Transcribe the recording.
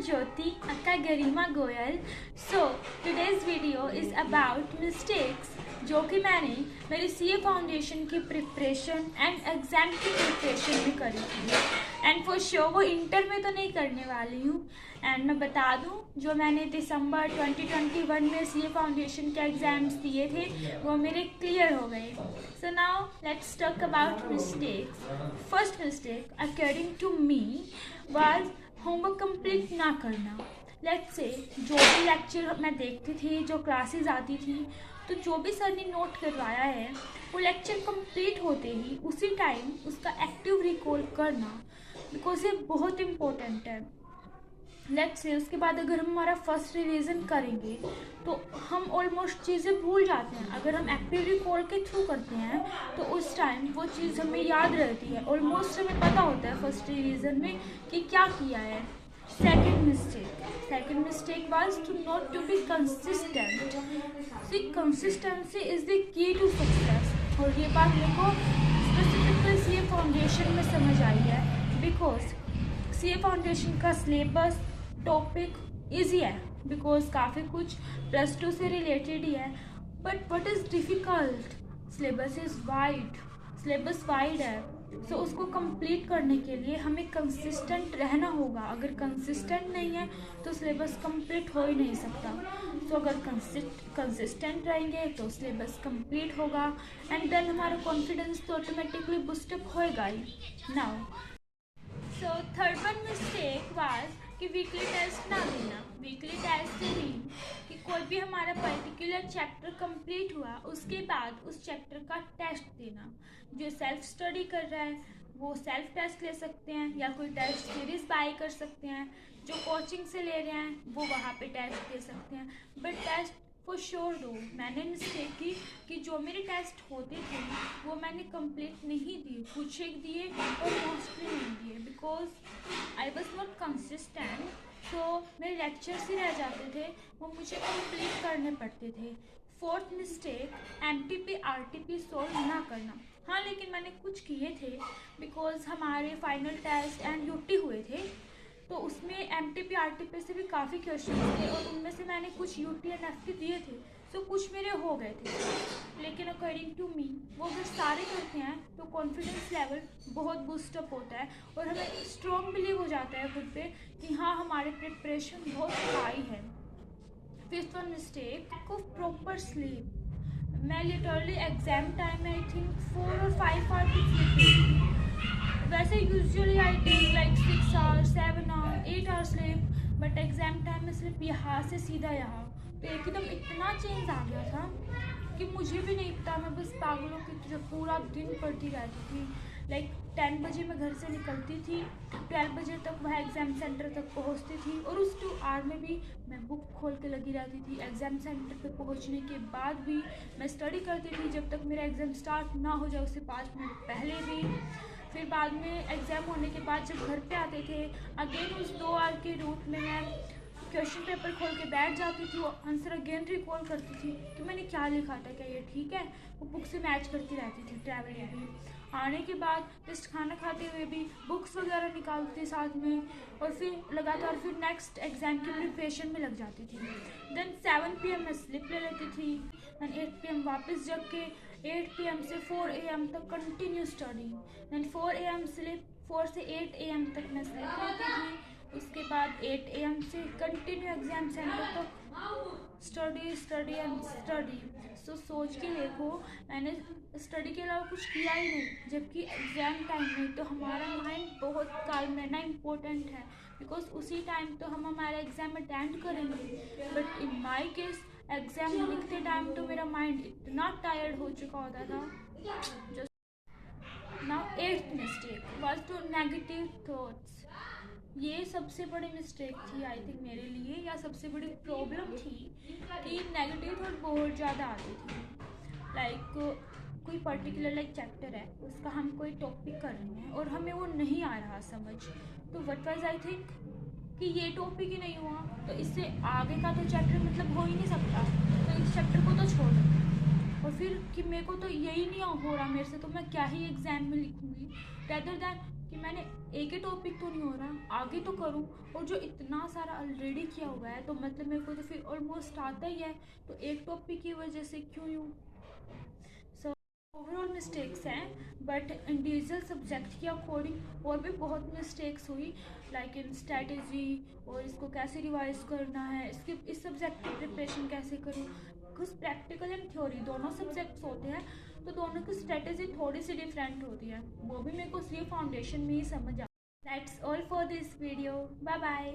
Jyoti Akka Garima Goyal. So today's video is about mistakes जो कि मैंने मेरी CA फाउंडेशन की प्रिपरेशन एंड एग्ज़ाम की प्रिपरेशन में करी थी एंड फॉर श्योर वो इंटर में तो नहीं करने वाली हूँ। एंड मैं बता दूँ जो मैंने दिसंबर 2021 में CA फाउंडेशन के एग्ज़ाम्स दिए थे वो मेरे क्लियर हो गए। So now let's talk about mistakes. First mistake according to me was homework complete ना करना। लेट्स से जो भी लेक्चर मैं देखती थी, जो क्लासेस आती थी, तो जो भी सर ने नोट करवाया है वो लेक्चर कंप्लीट होते ही उसी टाइम उसका एक्टिव रिकॉल करना, बिकॉज ये बहुत इम्पोर्टेंट है। लेट्स से उसके बाद अगर हम हमारा फर्स्ट रिवीजन करेंगे तो हम ऑलमोस्ट चीज़ें भूल जाते हैं। अगर हम एक्टिव रिकॉल के थ्रू करते हैं तो उस टाइम वो चीज़ हमें याद रहती है, ऑलमोस्ट हमें पता होता है फर्स्ट रिवीजन में कि क्या किया है। Second mistake was not to be consistent. See, consistency is the key to success. और ये बात मेरे को स्पेसिफिकली CA फाउंडेशन में समझ आई है, बिकॉज CA फाउंडेशन का सिलेबस टॉपिक ईजी है, बिकॉज काफ़ी कुछ +2 से रिलेटेड ही है। But what is difficult, syllabus wide है। सो उसको कंप्लीट करने के लिए हमें कंसिस्टेंट रहना होगा। अगर कंसिस्टेंट नहीं है तो सिलेबस कंप्लीट हो ही नहीं सकता। सो अगर कंसिस्टेंट रहेंगे तो सिलेबस कंप्लीट होगा एंड देन हमारा कॉन्फिडेंस तो ऑटोमेटिकली बूस्टअप होएगा ही। Now so third one mistake was कि वीकली टेस्ट ना देना। वीकली टेस्ट से भी कि कोई भी हमारा पर्टिकुलर चैप्टर कंप्लीट हुआ उसके बाद उस चैप्टर का टेस्ट देना। जो सेल्फ स्टडी कर रहा है वो सेल्फ टेस्ट ले सकते हैं या कोई टेस्ट सीरीज बाय कर सकते हैं। जो कोचिंग से ले रहे हैं वो वहाँ पे टेस्ट दे सकते हैं, बट टेस्ट फॉर श्योर दो। मैंने मिस्टेक की कि जो मेरे टेस्ट होते थे वो मैंने कंप्लीट नहीं दिए, कुछ एक दिए और मोस्टली नहीं दिए, because I was not consistent. तो मेरे लेक्चर्स ही रह जाते थे, वो मुझे कंप्लीट करने पड़ते थे। Fourth mistake MTP RTP solve ना करना। हाँ, लेकिन मैंने कुछ किए थे, बिकॉज हमारे फाइनल टेस्ट एंड UT हुए थे, तो उसमें MTP RTP से भी काफ़ी क्वेश्चन थे और उनमें से मैंने कुछ UT एंड FT दिए थे, तो कुछ मेरे हो गए थे। लेकिन अकॉर्डिंग टू मी वो अगर सारे करते हैं तो कॉन्फिडेंस लेवल बहुत बूस्टअप होता है और हमें स्ट्रॉन्ग बिलीव हो जाता है खुद पे कि हाँ हमारे प्रिपरेशन बहुत हाई है। Fifth one mistake, lack of proper sleep. मैं लिटरली एग्जाम टाइम में आई थिंक 4 और 5 आवर की स्लीप लेती थी। वैसे usually I take like 6 hours, 7 hours, 8 hours sleep, but exam time में सिर्फ यहाँ से सीधा यहाँ, तो एकदम इतना चेंज आ गया था कि मुझे भी नहीं पता। मैं बस पागलों की तरह पूरा दिन पढ़ती रहती थी। लाइक 10 बजे मैं घर से निकलती थी, 12 बजे तक वह एग्ज़ाम सेंटर तक पहुंचती थी और उस 2 आवर में भी मैं बुक खोल के लगी रहती थी। एग्ज़ाम सेंटर पे पहुंचने के बाद भी मैं स्टडी करती थी जब तक मेरा एग्ज़ाम स्टार्ट ना हो जाए, उससे 5 मिनट पहले भी। फिर बाद में एग्ज़ाम होने के बाद जब घर पे आते थे, अगेन उस 2 आवर के रूट में मैं क्वेश्चन पेपर खोल के बैठ जाती थी, वो आंसर अगेन रिकॉल करती थी कि मैंने क्या लिखा था, क्या ये ठीक है। वो बुक से मैच करती रहती थी। ट्रैवल में भी आने के बाद जस्ट खाना खाते हुए भी बुक्स वगैरह निकालती थी साथ में, और फिर लगातार फिर नेक्स्ट एग्ज़ाम की प्रिपरेशन में लग जाती थी। देन 7 PM मैं स्लिप ले लेती थी, देन 8 PM वापस जग के 8 PM से 4 AM तक continue study, then 4 AM sleep, 4 से 8 AM तक मैं स्लिप लेती थी। उसके बाद 8 AM से कंटिन्यू एग्ज़ाम सेंटर तक स्टडी एंड स्टडी। सो सोच के देखो, मैंने स्टडी के अलावा कुछ किया ही नहीं, जबकि एग्ज़ाम टाइम में तो हमारा माइंड बहुत काम रहना इम्पोर्टेंट है, बिकॉज उसी टाइम तो हम हमारा एग्ज़ाम अटेंड करेंगे। But in my case exam लिखते टाइम तो मेरा माइंड इतना टायर्ड हो चुका होता था। Now 8th mistake was too negative thoughts. ये सबसे बड़ी मिस्टेक थी आई थिंक मेरे लिए, या सबसे बड़ी प्रॉब्लम थी कि नेगेटिव थॉट बहुत ज़्यादा आती थी। लाइक कोई पर्टिकुलर चैप्टर है, उसका हम कोई टॉपिक कर रहे हैं और हमें वो नहीं आ रहा समझ, तो व्हाट वाज आई थिंक कि ये टॉपिक ही नहीं हुआ तो इससे आगे का तो चैप्टर मतलब हो ही नहीं सकता, तो इस चैप्टर को तो छोड़ दो। और फिर कि मेरे को तो यही नहीं हो रहा मेरे से, तो मैं क्या ही एग्ज़ाम में लिखूँगी, रेदर दैन कि मैंने एक ही टॉपिक तो नहीं हो रहा, आगे तो करूँ। और जो इतना सारा ऑलरेडी किया हुआ है तो मतलब मेरे को तो फिर ऑलमोस्ट आता ही है, तो एक टॉपिक की वजह से क्यों यूँ। सो ओवरऑल मिस्टेक्स हैं, बट इंडिविजुअल सब्जेक्ट के अकॉर्डिंग और भी बहुत मिस्टेक्स हुई, लाइक इन स्ट्रैटेजी, और इसको कैसे रिवाइज करना है, इसके इस सब्जेक्ट की प्रिपरेशन कैसे करूँ। कुछ प्रैक्टिकल एंड थ्योरी दोनों सब्जेक्ट्स होते हैं, तो दोनों की स्ट्रैटेजी थोड़ी सी डिफरेंट होती है, वो भी मेरे को सिर्फ फाउंडेशन में ही समझ आ। That's all for this video, bye bye.